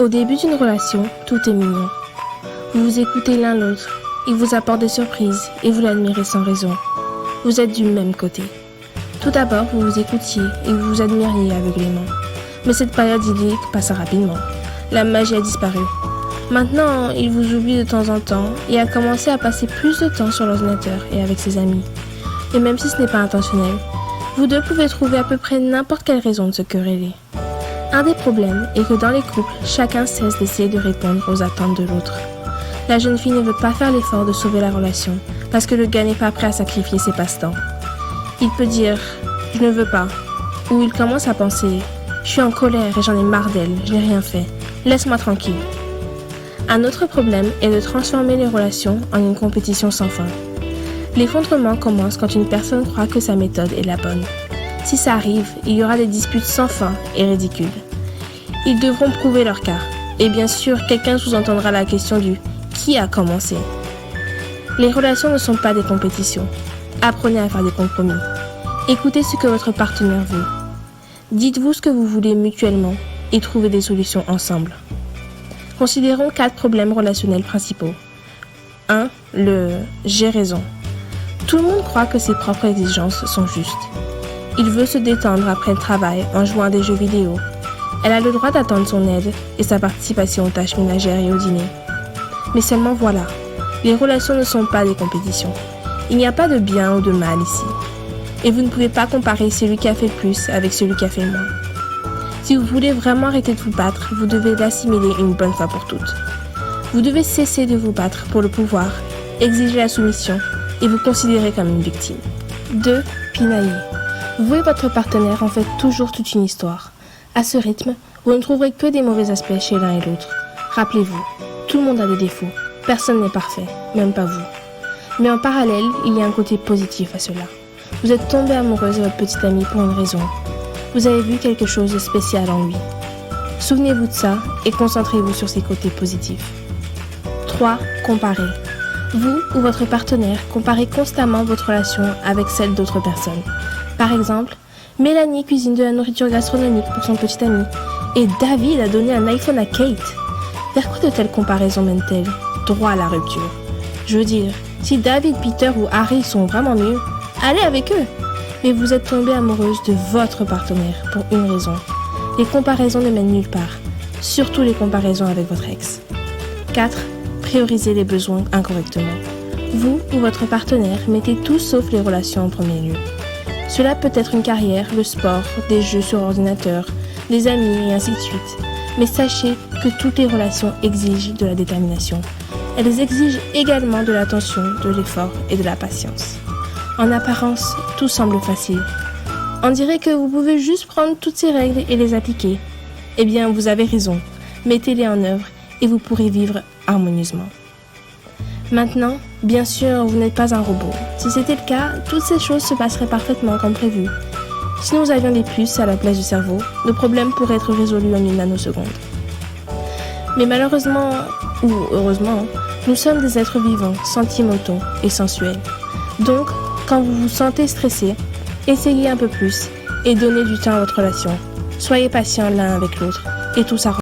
Au début d'une relation, tout est mignon. Vous vous écoutez l'un l'autre, il vous apporte des surprises et vous l'admirez sans raison. Vous êtes du même côté. Tout d'abord, vous vous écoutiez et vous vous admiriez aveuglément. Mais cette période idyllique passa rapidement. La magie a disparu. Maintenant, il vous oublie de temps en temps et a commencé à passer plus de temps sur l'ordinateur et avec ses amis. Et même si ce n'est pas intentionnel, vous deux pouvez trouver à peu près n'importe quelle raison de se quereller. Un des problèmes est que dans les couples, chacun cesse d'essayer de répondre aux attentes de l'autre. La jeune fille ne veut pas faire l'effort de sauver la relation parce que le gars n'est pas prêt à sacrifier ses passe-temps. Il peut dire « je ne veux pas » ou il commence à penser « je suis en colère et j'en ai marre d'elle, je n'ai rien fait, laisse-moi tranquille ». Un autre problème est de transformer les relations en une compétition sans fin. L'effondrement commence quand une personne croit que sa méthode est la bonne. Si ça arrive, il y aura des disputes sans fin et ridicules. Ils devront prouver leur cas. Et bien sûr, quelqu'un sous-entendra la question du « qui a commencé ?» Les relations ne sont pas des compétitions. Apprenez à faire des compromis. Écoutez ce que votre partenaire veut. Dites-vous ce que vous voulez mutuellement et trouvez des solutions ensemble. Considérons 4 problèmes relationnels principaux. 1. Le « j'ai raison ». Tout le monde croit que ses propres exigences sont justes. Il veut se détendre après le travail en jouant à des jeux vidéo. Elle a le droit d'attendre son aide et sa participation aux tâches ménagères et au dîner. Mais seulement voilà, les relations ne sont pas des compétitions. Il n'y a pas de bien ou de mal ici. Et vous ne pouvez pas comparer celui qui a fait le plus avec celui qui a fait le moins. Si vous voulez vraiment arrêter de vous battre, vous devez l'assimiler une bonne fois pour toutes. Vous devez cesser de vous battre pour le pouvoir, exiger la soumission et vous considérer comme une victime. 2. Pinailler. Vous et votre partenaire en faites toujours toute une histoire. À ce rythme, vous ne trouverez que des mauvais aspects chez l'un et l'autre. Rappelez-vous, tout le monde a des défauts. Personne n'est parfait, même pas vous. Mais en parallèle, il y a un côté positif à cela. Vous êtes tombé amoureuse de votre petite amie pour une raison. Vous avez vu quelque chose de spécial en lui. Souvenez-vous de ça et concentrez-vous sur ses côtés positifs. 3. Comparer. Vous ou votre partenaire comparez constamment votre relation avec celle d'autres personnes. Par exemple, Mélanie cuisine de la nourriture gastronomique pour son petit ami et David a donné un iPhone à Kate. Vers quoi de telles comparaisons mènent-elles? Droit à la rupture. Je veux dire, si David, Peter ou Harry sont vraiment mieux, allez avec eux. Mais vous êtes tombée amoureuse de votre partenaire pour une raison. Les comparaisons ne mènent nulle part, surtout les comparaisons avec votre ex. 4. Priorisez les besoins incorrectement. Vous ou votre partenaire mettez tout sauf les relations en premier lieu. Cela peut être une carrière, le sport, des jeux sur ordinateur, des amis et ainsi de suite. Mais sachez que toutes les relations exigent de la détermination. Elles exigent également de l'attention, de l'effort et de la patience. En apparence, tout semble facile. On dirait que vous pouvez juste prendre toutes ces règles et les appliquer. Eh bien, vous avez raison. Mettez-les en œuvre et vous pourrez vivre harmonieusement. Maintenant, bien sûr, vous n'êtes pas un robot. Si c'était le cas, toutes ces choses se passeraient parfaitement comme prévu. Si nous avions des puces à la place du cerveau, nos problèmes pourraient être résolus en une nanoseconde. Mais malheureusement, ou heureusement, nous sommes des êtres vivants, sentimentaux et sensuels. Donc, quand vous vous sentez stressé, essayez un peu plus et donnez du temps à votre relation. Soyez patient l'un avec l'autre et tout s'arrange.